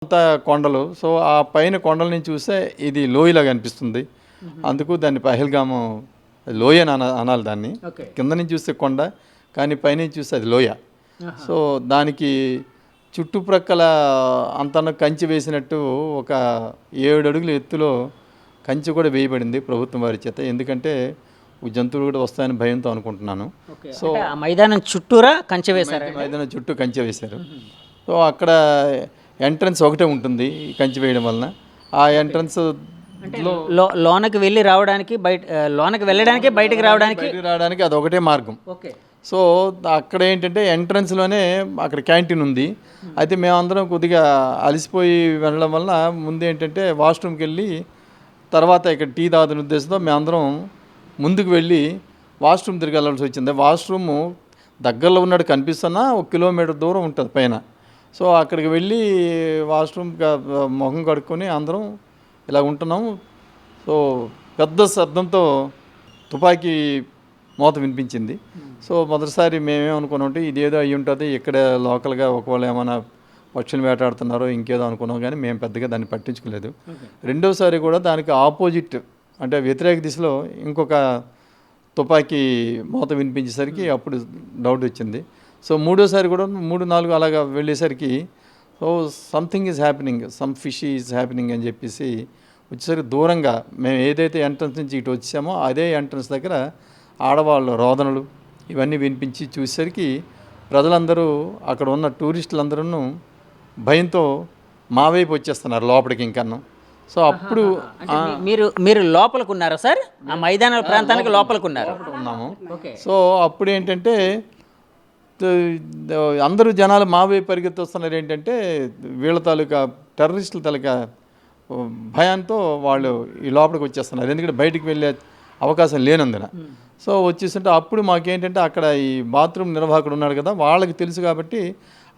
అంతా కొండలు. సో, ఆ పైన కొండల నుంచి చూస్తే ఇది లోయలాగా అనిపిస్తుంది. అందుకు దాన్ని పహల్గాము లోయ అని అనాలి దాన్ని. ఓకే. కింద నుంచి చూస్తే కొండ, కానీ పైనుంచి చూస్తే అది లోయ. సో, దానికి చుట్టుప్రక్కల అంతన కంచె వేసినట్టు ఒక 7 అడుగుల ఎత్తులో కంచె కూడా వేయబడింది ప్రభుత్వం వారి చేత. ఎందుకంటే జంతువులు కూడా వస్తాయని భయంతో అనుకుంటున్నాను. సో ఆ మైదానం చుట్టూరా కంచె వేశారు. మైదానం చుట్టూ కంచె వేశారు. సో, అక్కడ ఎంట్రన్స్ ఒకటే ఉంటుంది ఈ కంచె వేయడం వలన. ఆ ఎంట్రన్స్ లోనకి వెళ్ళి రావడానికి లోనకి వెళ్ళడానికి బయటికి రావడానికి అది ఒకటే మార్గం. ఓకే. సో, అక్కడ ఏంటంటే ఎంట్రన్స్లోనే అక్కడ క్యాంటీన్ ఉంది. అయితే మేమందరం కొద్దిగా అలసిపోయి వెళ్ళడం వలన ముందు ఏంటంటే వాష్రూమ్కి వెళ్ళి తర్వాత ఇక్కడ టీ తాగుతున్న ఉద్దేశంతో మేమందరం ముందుకు వెళ్ళి వాష్రూమ్ తిరిగి వెళ్ళాల్సి వచ్చింది. వాష్రూము దగ్గరలో ఉన్నట్టు కనిపిస్తున్నా 1 కిలోమీటర్ దూరం ఉంటుంది పైన. సో, అక్కడికి వెళ్ళి వాష్రూమ్ ముఖం కడుక్కొని అందరం ఇలా ఉంటున్నాము. సో, పెద్ద శబ్దంతో తుపాకీ మోత వినిపించింది. సో, మొదటిసారి మేమేమనుకున్నామంటే ఇదేదో అయ్యి ఉంటుంది, ఇక్కడ లోకల్గా ఒకవేళ ఏమైనా పక్షులు వేటాడుతున్నారో ఇంకేదో అనుకున్నాం, కానీ మేము పెద్దగా దాన్ని పట్టించుకోలేదు. రెండోసారి కూడా దానికి ఆపోజిట్ అంటే వ్యతిరేక దిశలో ఇంకొక తుపాకీ మోత వినిపించేసరికి అప్పుడు డౌట్ వచ్చింది. సో, మూడోసారి కూడా 3, 4 అలాగా వెళ్ళేసరికి so something is happening, some fish is happening అని చెప్పేసి వచ్చేసరికి దూరంగా మేము ఏదైతే ఎంట్రన్స్ నుంచి ఇటు వచ్చామో అదే ఎంట్రన్స్ దగ్గర ఆడవాళ్ళ రోదనలు ఇవన్నీ వినిపించి చూసేసరికి ప్రజలందరూ అక్కడ ఉన్న టూరిస్టులందరూ భయంతో మా వైపు వచ్చేస్తున్నారు లోపలికి ఇంకన్నా. సో, అప్పుడు మీరు లోపలికి ఉన్నారా సార్? ఆ మైదాన ప్రాంతానికి లోపలికి ఉన్నాము. సో, అప్పుడు ఏంటంటే అందరూ జనాలు మా వైపు పరిగెత్తి వస్తున్నారు. ఏంటంటే వీళ్ళ తాలూకా టెర్రరిస్టుల తాలూకా భయంతో వాళ్ళు ఈ లోపలికి వచ్చేస్తున్నారు, ఎందుకంటే బయటికి వెళ్ళే అవకాశం లేనందున. సో, వచ్చేస్తుంటే అప్పుడు మాకేంటంటే అక్కడ ఈ బాత్రూమ్ నిర్వాహకుడు ఉన్నాడు కదా, వాళ్ళకి తెలుసు కాబట్టి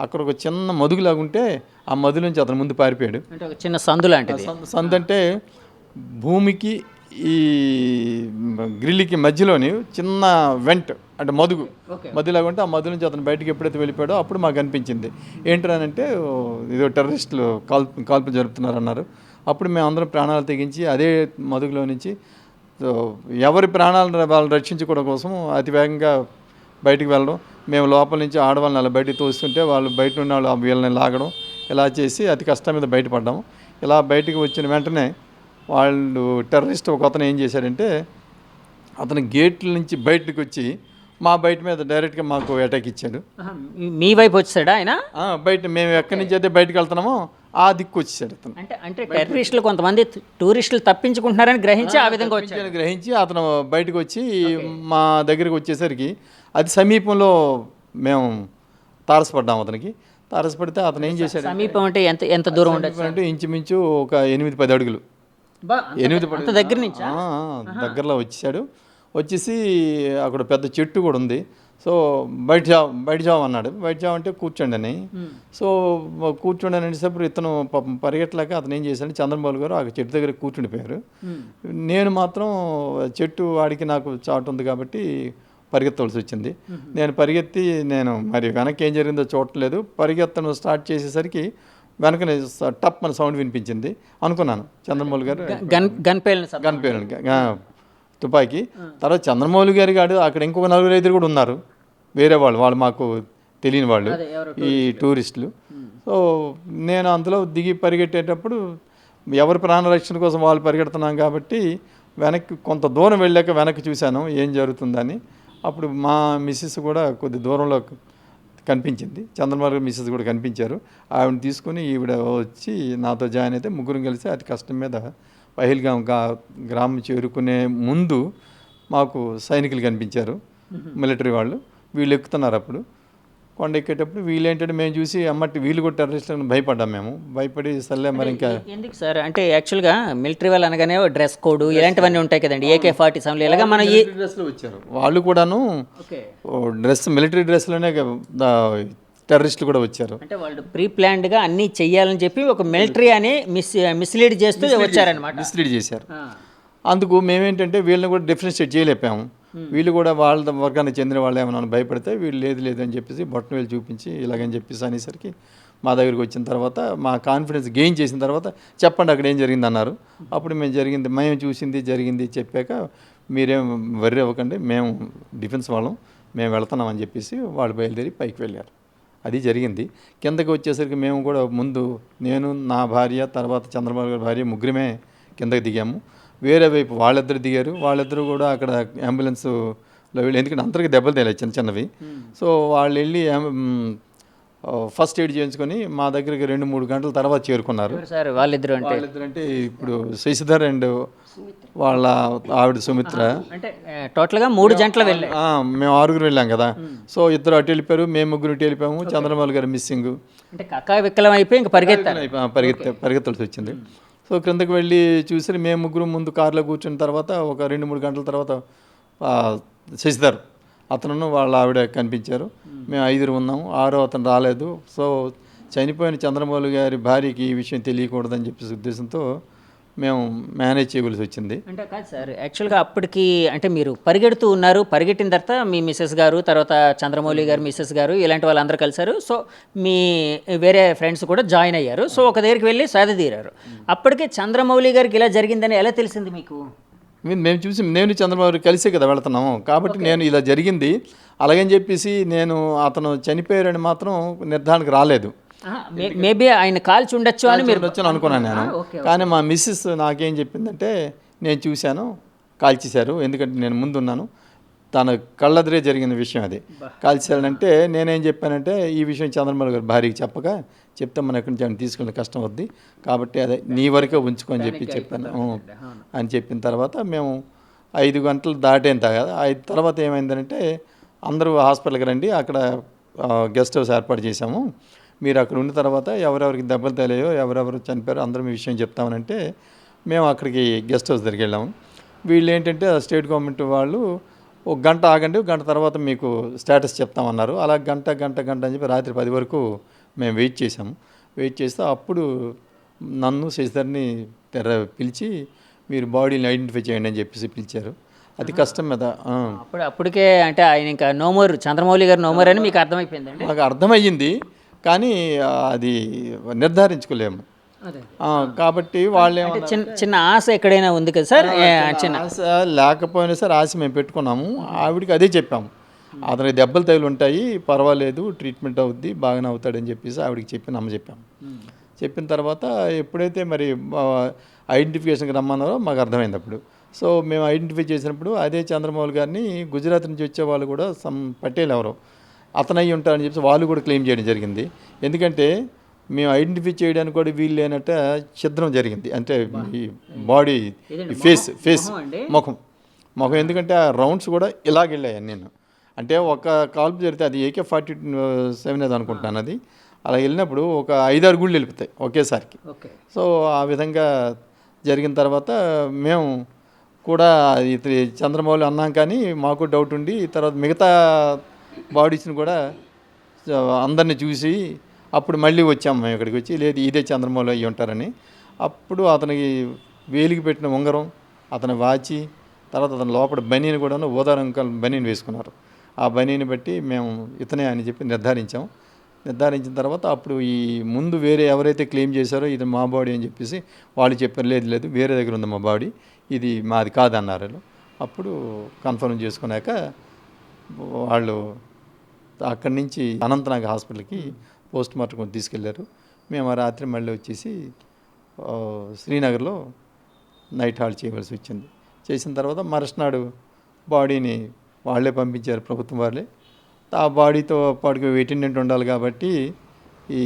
అక్కడ ఒక చిన్న మదుగులాగా ఉంటే ఆ మధు నుంచి అతను ముందు పారిపోయాడు. అంటే ఒక చిన్న సందు లాంటిది. సందు అంటే భూమికి ఈ గ్రిల్కి మధ్యలోని చిన్న వెంట్ అంటే మధులాగా ఉంటే ఆ మధు నుంచి అతను బయటకు ఎప్పుడైతే వెళ్ళిపోయాడో అప్పుడు మాకు అనిపించింది ఏంటనంటే ఏదో టెర్రరిస్టులు కాల్పులు జరుపుతున్నారన్నారు. అప్పుడు మేము అందరం ప్రాణాలు తెగించి అదే మధుగులో నుంచి ఎవరి ప్రాణాలను వాళ్ళని రక్షించుకోవడం కోసం అతి వేగంగా బయటికి వెళ్ళడం, మేము లోపల నుంచి ఆడవాళ్ళని అలా బయటికి తోస్తుంటే వాళ్ళు బయట ఉన్న వాళ్ళు వీళ్ళని లాగడం, ఇలా చేసి అతి కష్టం మీద బయటపడ్డాము. ఇలా బయటికి వచ్చిన వెంటనే వాళ్ళు టెర్రరిస్ట్ ఒక అతను ఏం చేశాడంటే అతను గేట్ల నుంచి బయటకు వచ్చి మా బయట మీద డైరెక్ట్గా మాకు అటాక్ ఇచ్చాడు. మీ వైపు వచ్చాడా ఆయన? బయట మేము ఎక్కడి నుంచి అయితే బయటకు వెళ్తున్నామో ఆ దిక్కు వచ్చేసాడు అతను. అంటే టెర్రరిస్టులు కొంతమంది టూరిస్టులు తప్పించుకుంటున్నారని గ్రహించి ఆ విధంగా గ్రహించి అతను బయటకు వచ్చి మా దగ్గరికి వచ్చేసరికి అది సమీపంలో మేము తారసపడ్డాము. అతనికి తారసపడితే అతను ఏం చేశాడు, సమీపం అంటే ఎంత దూరం అంటే ఇంచుమించు ఒక 8-10 అడుగులు, 8 దగ్గర నుంచి దగ్గరలో వచ్చేసాడు. వచ్చేసి అక్కడ పెద్ద చెట్టు కూడా ఉంది. సో, బయట జావ్ అన్నాడు. బయట జావ్ అంటే కూర్చోండి అని. సో, కూర్చోండి అని అనేటప్పుడు ఇతను పరిగెట్టలేక అతను ఏం చేశాడు, చంద్రబాబు గారు ఆ చెట్టు దగ్గర కూర్చుండిపోయారు. నేను మాత్రం చెట్టు వాడికి నాకు చాటు ఉంది కాబట్టి పరిగెత్తవలసి వచ్చింది. నేను పరిగెత్తి మరి వెనక్కి ఏం జరిగిందో చూడట్లేదు. పరిగెత్తను స్టార్ట్ చేసేసరికి వెనకనే టప్ మన సౌండ్ వినిపించింది. అనుకున్నాను చంద్రమౌళి గారు గన్ పేలిన తుపాకీ. తర్వాత చంద్రమౌళి గారి కాదు, అక్కడ ఇంకొక 4-5 కూడా ఉన్నారు, వేరే వాళ్ళు మాకు తెలియని వాళ్ళు, ఈ టూరిస్టులు. సో, నేను అందులో దిగి పరిగెట్టేటప్పుడు ఎవరి ప్రాణరక్షణ కోసం వాళ్ళు పరిగెడుతున్నాం కాబట్టి వెనక్కి కొంత దూరం వెళ్ళాక వెనక్కి చూశాను ఏం జరుగుతుందని. అప్పుడు మా మిస్సెస్ కూడా కొద్ది దూరంలో కనిపించింది, చంద్రబాబు గారు మిస్సెస్ కూడా కనిపించారు. ఆవిడని తీసుకుని ఈవిడ వచ్చి నాతో జాయిన్ అయితే ముగ్గురం కలిసి అతి కష్టం మీద పహల్గామ్ గ్రామం చేరుకునే ముందు మాకు సైనికులు కనిపించారు, మిలిటరీ వాళ్ళు. వీళ్ళు ఎక్కుతున్నారు. అప్పుడు కొండ ఎక్కేటప్పుడు వీళ్ళు ఏంటంటే మేము చూసి అమ్మటి వీళ్ళు కూడా టెర్రరిస్టులను భయపడ్డాం. మేము భయపడి సర్లే మరి ఇంకా ఎందుకు సార్ అంటే యాక్చువల్గా మిలిటరీ వాళ్ళు అనగానే డ్రెస్ కోడ్ ఇలాంటివన్నీ ఉంటాయి కదండి, AK-47 ఇలాగా మన ఈ డ్రెస్లో వచ్చారు వాళ్ళు కూడాను. మిలిటరీ డ్రెస్లోనే టెర్రరిస్టులు కూడా వచ్చారు. అంటే వాళ్ళు ప్రీ ప్లాన్డ్గా అన్నీ చెయ్యాలని చెప్పి ఒక మిలిటరీ అని మిస్లీడ్ చేస్తూ వచ్చారనమాట, మిస్లీడ్ చేశారు. అందుకు మేమేంటంటే వీళ్ళని కూడా డిఫరెన్షియేట్ చేయలేపాము. వీళ్ళు కూడా వాళ్ళ వర్గానికి చెందిన వాళ్ళు ఏమన్నా భయపడితే వీళ్ళు లేదు అని చెప్పేసి బొట్టన వీళ్ళు చూపించి ఇలాగని చెప్పేసి అనేసరికి మా దగ్గరికి వచ్చిన తర్వాత మా కాన్ఫిడెన్స్ గెయిన్ చేసిన తర్వాత చెప్పండి అక్కడ ఏం జరిగింది అన్నారు. అప్పుడు మేము చూసింది జరిగింది చెప్పాక మీరేం వర్రీ అవ్వకండి, మేము డిఫెన్స్ వాళ్ళం, మేము వెళ్తున్నామని చెప్పేసి వాళ్ళు బయలుదేరి పైకి వెళ్ళారు. అది జరిగింది. కిందకి వచ్చేసరికి మేము కూడా ముందు నేను, నా భార్య, తర్వాత చంద్రబాబు గారి భార్య ముగ్గురమే కిందకి దిగాము. వేరే వైపు వాళ్ళిద్దరు దిగారు. వాళ్ళిద్దరూ కూడా అక్కడ అంబులెన్స్లో వెళ్ళి, ఎందుకంటే అందరికీ దెబ్బలు తేలేదు చిన్న చిన్నవి. సో వాళ్ళు వెళ్ళి ఫస్ట్ ఎయిడ్ చేయించుకొని మా దగ్గరికి 2-3 గంటల తర్వాత చేరుకున్నారు. సార్ వాళ్ళిద్దరు అంటే ఇప్పుడు శశిధర్ అండ్ వాళ్ళ ఆవిడ సుమిత్ర. అంటే టోటల్గా 3 జంటలు వెళ్ళాయి. మేము 6 వెళ్ళాం కదా. సో ఇద్దరు అటు వెళ్ళిపోయారు, మేము 3 ఇటు వెళ్ళిపోయాము. చంద్రబాబు గారు మిస్సింగ్. అంటే కక్కా విక్కలం అయిపోయి ఇంకా పరిగెత్తాల్సి వచ్చింది. సో క్రిందకి వెళ్ళి చూసి మేము 3 ముందు కారులో కూర్చున్న తర్వాత ఒక 2-3 గంటల తర్వాత శశిధర్ అతను వాళ్ళ ఆవిడ కనిపించారు. మేము 5 ఉన్నాము, 6 అతను రాలేదు. సో చనిపోయిన చంద్రబాబు గారి భార్యకి ఈ విషయం తెలియకూడదని చెప్పేసి ఉద్దేశంతో మేము మేనేజ్ చేయవలసి వచ్చింది. అంటే కాదు సార్, యాక్చువల్గా అప్పటికి అంటే మీరు పరిగెడుతూ ఉన్నారు, పరిగెట్టిన తర్వాత మీ మిస్సెస్ గారు, తర్వాత చంద్రమౌళి గారు మిస్సెస్ గారు ఇలాంటి వాళ్ళందరూ కలిశారు. సో మీ వేరే ఫ్రెండ్స్ కూడా జాయిన్ అయ్యారు. సో ఒక దగ్గరికి వెళ్ళి తీరారు. అప్పటికే చంద్రమౌళి గారికి ఇలా జరిగిందని ఎలా తెలిసింది మీకు? మేము చూసి నేను చంద్రబాబు కలిసే కదా వెళుతున్నాము కాబట్టి నేను ఇలా జరిగింది అలాగని చెప్పేసి నేను అతను చనిపోయారని మాత్రం నిర్ధారణకు రాలేదు. మేబీ ఆయన కాల్చి ఉండొచ్చు అని మీరు అనుకున్నాను నేను. కానీ మా మిస్సెస్ నాకేం చెప్పిందంటే నేను చూశాను, కాల్చేశారు, ఎందుకంటే నేను ముందున్నాను, తన కళ్ళెదురే జరిగిన విషయం అది. కాల్చేశారంటే నేనేం చెప్పానంటే ఈ విషయం చంద్రబాబు గారు భార్యకి చెప్తే మన ఎక్కడి నుంచి తీసుకెళ్ళిన కష్టం వద్ది, కాబట్టి అదే నీ వరకే ఉంచుకొని చెప్పాను అని చెప్పిన తర్వాత మేము 5 గంటలు దాటేంత కదా. 5 తర్వాత ఏమైందంటే అందరూ హాస్పిటల్కి రండి, అక్కడ గెస్ట్ హౌస్ ఏర్పాటు చేశాము, మీరు అక్కడ ఉన్న తర్వాత ఎవరెవరికి దెబ్బలు తేలేయో ఎవరెవరు చనిపోయారో అందరం ఈ విషయం చెప్తామనంటే మేము అక్కడికి గెస్ట్ హౌస్ దగ్గరికి వెళ్ళాము. వీళ్ళు ఏంటంటే స్టేట్ గవర్నమెంట్ వాళ్ళు 1 గంట ఆగండి, 1 గంట తర్వాత మీకు స్టేటస్ చెప్తామన్నారు. అలా గంట అని చెప్పి రాత్రి 10 వరకు మేము వెయిట్ చేసాము. వెయిట్ చేస్తే అప్పుడు నన్ను శశిధర్ని పిలిచి మీరు బాడీని ఐడెంటిఫై చేయండి అని చెప్పేసి పిలిచారు. అది కష్టం మీద. అప్పటికే అంటే ఆయన ఇంకా నోమోర్, చంద్రమౌళి గారు నోమోర్ అని మీకు అర్థమైపోయిందండి? మాకు అర్థమయ్యింది కానీ అది నిర్ధారించుకోలేము కాబట్టి వాళ్ళు చిన్న ఆశ ఎక్కడైనా ఉంది కదా సార్? చిన్న ఆశ లేకపోయినా సరే ఆశ మేము పెట్టుకున్నాము. ఆవిడికి అదే చెప్పాము, అతనికి దెబ్బలు తగిలి ఉంటాయి, పర్వాలేదు, ట్రీట్మెంట్ అవుద్ది, బాగానే అవుతాడని చెప్పేసి ఆవిడకి చెప్పాము. చెప్పిన తర్వాత ఎప్పుడైతే మరి ఐడెంటిఫికేషన్కి రమ్మన్నారో మాకు అర్థమైంది అప్పుడు. సో మేము ఐడెంటిఫై చేసినప్పుడు అదే చంద్రమౌళి గారిని గుజరాత్ నుంచి వచ్చే వాళ్ళు కూడా పటేల్ ఎవరో అతను అయ్యి ఉంటారని చెప్పి వాళ్ళు కూడా క్లెయిమ్ చేయడం జరిగింది. ఎందుకంటే మేము ఐడెంటిఫై చేయడానికి కూడా వీలు లేనట్ట ఛిద్రం జరిగింది, అంటే ఈ బాడీ ఫేస్ ముఖం ఎందుకంటే ఆ రౌండ్స్ కూడా ఇలాగెళ్ళాయి. నేను అంటే ఒక కాల్పు జరిగితే అది AK-47 అది అనుకుంటున్నాను, అది అలా వెళ్ళినప్పుడు ఒక 5-6 గుళ్ళు వెళ్ళిపోతాయి ఒకేసారికి. సో ఆ విధంగా జరిగిన తర్వాత మేము కూడా ఇది చంద్రమౌళి అన్నాం కానీ మాకు డౌట్ ఉండి తర్వాత మిగతా బాడీస్ని కూడా అందరిని చూసి అప్పుడు మళ్ళీ వచ్చాము మేము ఇక్కడికి వచ్చి, లేదు ఇదే చంద్రమౌళి అయ్యి ఉంటారని. అప్పుడు అతనికి వేలికి పెట్టిన ఉంగరం, అతని వాచి, తర్వాత అతని లోపల బనీని కూడా ఊదా రంగు బనీని వేసుకున్నారు. ఆ బనీని బట్టి మేము ఇతనే అని చెప్పి నిర్ధారించిన తర్వాత అప్పుడు ఈ ముందు వేరే ఎవరైతే క్లెయిమ్ చేశారో ఇది మా బాడీ అని చెప్పేసి వాళ్ళు చెప్పారు, లేదు వేరే దగ్గర ఉంది మా బాడీ, ఇది మాది కాదన్నారు. అప్పుడు కన్ఫర్మ్ చేసుకున్నాక వాళ్ళు అక్కడి నుంచి అనంతనాగ్ హాస్పిటల్కి పోస్ట్ మార్టం తీసుకెళ్లారు. మేము ఆ రాత్రి మళ్ళీ వచ్చేసి శ్రీనగర్లో నైట్ హాల్ట్ చేయవలసి వచ్చింది. చేసిన తర్వాత మరుసనాడు బాడీని వాళ్ళే పంపించారు, ప్రభుత్వం వాళ్ళే. ఆ బాడీతో పాటుకు అటెండెంట్ ఉండాలి కాబట్టి ఈ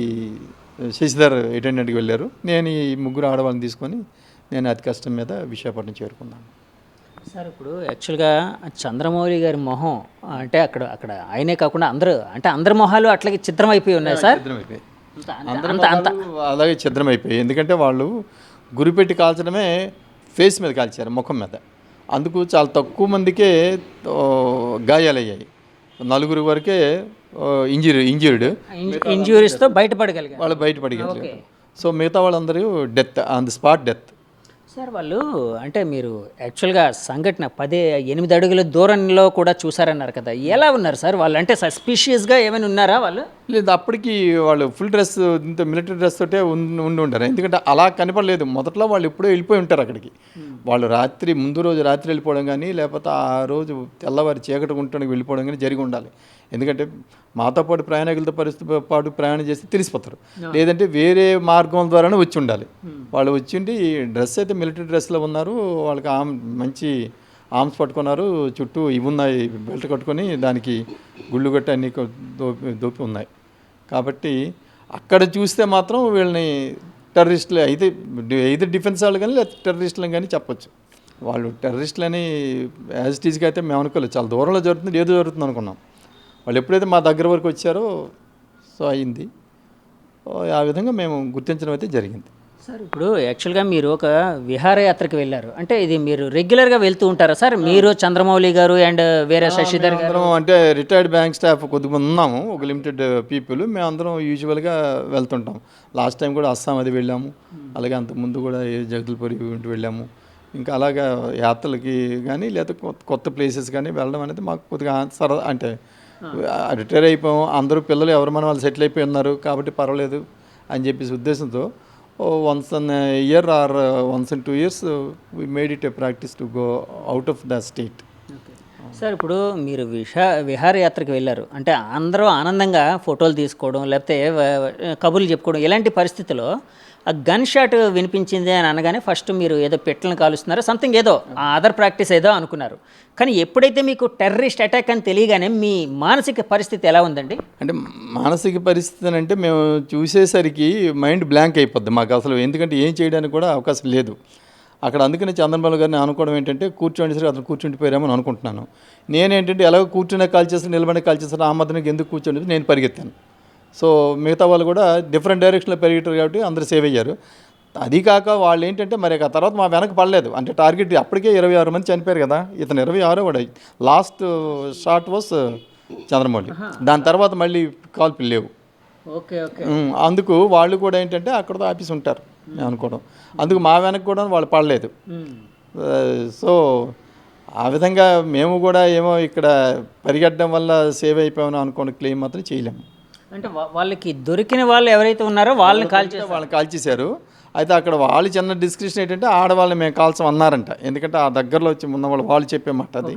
శశిధర్ అటెండెంట్కి వెళ్ళారు. నేను ఈ 3 ఆడవాళ్ళని తీసుకొని నేను అతి కష్టం మీద విశాఖపట్నం చేరుకున్నాను. సార్ ఇప్పుడు యాక్చువల్గా చంద్రమౌళి గారి మొహం అంటే అక్కడ ఆయనే కాకుండా అందరి మొహాలు అట్లాగే చిత్రమైపోయి ఉన్నాయి సార్. అలాగే చిత్రమైపోయాయి, ఎందుకంటే వాళ్ళు గురిపెట్టి కాల్చడమే ఫేస్ మీద కాల్చారు, ముఖం మీద. అందుకు చాలా తక్కువ మందికే గాయాలయ్యాయి, 4 వరకే ఇంజ్యూరీస్తో బయటపడగలిగారు, వాళ్ళు బయటపడగలిగారు. సో మిగతా వాళ్ళందరూ death, on the spot death. Sir వాళ్ళు అంటే మీరు యాక్చువల్గా సంఘటన 8 అడుగుల దూరంలో కూడా చూసారన్నారు కదా, ఎలా ఉన్నారు సార్ వాళ్ళు? అంటే సస్పిషియస్గా ఏమైనా ఉన్నారా వాళ్ళు? లేదు అప్పటికి వాళ్ళు ఫుల్ డ్రెస్ ఇంత మిలిటరీ డ్రెస్ తోటే ఉండి ఉంటారు. ఎందుకంటే అలా కనపడలేదు. మొదట్లో వాళ్ళు ఎప్పుడో వెళ్ళిపోయి ఉంటారు అక్కడికి. వాళ్ళు రాత్రి ముందు రోజు రాత్రి వెళ్ళిపోవడం కానీ, లేకపోతే ఆ రోజు తెల్లవారి చీకటి ఉండడానికి వెళ్ళిపోవడం కానీ జరిగి ఉండాలి. ఎందుకంటే మాతో పాటు ప్రయాణికులతో పాటు ప్రయాణం చేస్తే తెలిసిపోతారు. లేదంటే వేరే మార్గం ద్వారానే వచ్చి ఉండాలి. వాళ్ళు వచ్చిండి డ్రెస్ అయితే మిలిటరీ డ్రెస్లో ఉన్నారు. వాళ్ళకి మంచి ఆర్మ్స్ పట్టుకున్నారు, చుట్టూ ఇవి ఉన్నాయి, బెల్ట్ కట్టుకొని దానికి గుళ్ళు గట్టి అన్నీ దోపి ఉన్నాయి. కాబట్టి అక్కడ చూస్తే మాత్రం వీళ్ళని టెర్రరిస్టులు అయితే డిఫెన్స్ వాళ్ళు కానీ లేదా టెర్రరిస్టులు కానీ చెప్పొచ్చు. వాళ్ళు టెర్రరిస్టులని యాజ్ ఇట్ ఈజ్గా అయితే మేము అనుకోలేదు. చాలా దూరంలో జరుగుతుంది, ఏదో జరుగుతుంది అనుకున్నాం. వాళ్ళు ఎప్పుడైతే మా దగ్గర వరకు వచ్చారో సో అయింది. ఆ విధంగా మేము గుర్తించడం అయితే జరిగింది. సార్ ఇప్పుడు యాక్చువల్గా మీరు ఒక విహారయాత్రకు వెళ్ళారు అంటే ఇది మీరు రెగ్యులర్గా వెళ్తూ ఉంటారా సార్? మీరు చంద్రమౌళి గారు అండ్ వేరే శశిధర్ గారు అంటే రిటైర్డ్ బ్యాంక్ స్టాఫ్ కొద్దిమంది ఉన్నాము, ఒక లిమిటెడ్ పీపుల్. మేము అందరం యూజువల్గా వెళ్తుంటాం. లాస్ట్ టైం కూడా అస్సాం అది వెళ్ళాము, అలాగే అంతకుముందు కూడా జగదల్పూరి వెళ్ళాము. ఇంకా అలాగా యాత్రలకి కానీ లేదా కొత్త ప్లేసెస్ కానీ వెళ్ళడం అనేది మాకు కొద్దిగా సరదా. అంటే రిటైర్ అయిపోయాము, అందరూ పిల్లలు ఎవరు మన వాళ్ళు సెటిల్ అయిపోయి ఉన్నారు కాబట్టి పర్వాలేదు అని చెప్పేసి ఉద్దేశంతో once in a year or once in 2 years we made it a practice to go out of the state. Sir ఇప్పుడు మీరు విహారయాత్రకు వెళ్ళారు అంటే అందరూ ఆనందంగా ఫోటోలు తీసుకోవడం లేకపోతే కబుర్లు చెప్పుకోవడం ఇలాంటి పరిస్థితిలో ఆ గన్ షాట్ వినిపించింది అని అనగానే ఫస్ట్ మీరు ఏదో పెట్టలను కాలుస్తున్నారు సంథింగ్ ఏదో అదర్ ప్రాక్టీస్ ఏదో అనుకున్నారు. కానీ ఎప్పుడైతే మీకు టెర్రరిస్ట్ అటాక్ అని తెలియగానే మీ మానసిక పరిస్థితి ఎలా ఉందండి? అంటే మానసిక పరిస్థితి అంటే మేము చూసేసరికి మైండ్ బ్లాంక్ అయిపోద్ది మాకు అసలు. ఎందుకంటే ఏం చేయడానికి కూడా అవకాశం లేదు అక్కడ. అందుకని చంద్రబాబు గారిని అనుకోవడం ఏంటంటే కూర్చోండి అతను కూర్చుండిపోయారేమో అనుకుంటున్నాను. నేనేంటంటే ఎలాగో కూర్చునే కాల్ చేస్తాను, నిలబడి కాల్ చేస్తాను, ఆ మధ్యనకి ఎందుకు కూర్చోండి నేను పరిగెత్తాను. సో మిగతా వాళ్ళు కూడా డిఫరెంట్ డైరెక్షన్లో పెరిగారు కాబట్టి అందరూ సేవ్ అయ్యారు. అది కాక వాళ్ళు ఏంటంటే మరి ఆ తర్వాత మా వెనక పడలేదు. అంటే టార్గెట్ అప్పటికే 26 మంది చనిపోయారు కదా, ఇతను 26 వాడు. Last shot was Chandramouli. దాని తర్వాత మళ్ళీ కాల్పులు లేవు. Okay okay. అందుకు వాళ్ళు కూడా ఏంటంటే అక్కడతో ఆఫీస్ ఉంటారు అనుకోవడం. అందుకు మా వెనక కూడా వాళ్ళు పడలేదు. సో ఆ విధంగా మేము కూడా ఏమో ఇక్కడ పరిగెట్టడం వల్ల సేవ్ అయిపోయామని అనుకోని క్లెయిమ్ మాత్రం చేయలేము. అంటే వాళ్ళకి దొరికిన వాళ్ళు ఎవరైతే ఉన్నారో వాళ్ళని కాల్ చేశారు. అయితే అక్కడ వాళ్ళు చిన్న డిస్క్రిప్షన్ ఏంటంటే ఆడవాళ్ళని మేము కాల్చం అన్నారంట. ఎందుకంటే ఆ దగ్గరలో వచ్చి ఉన్న వాళ్ళు చెప్పేమాట అది.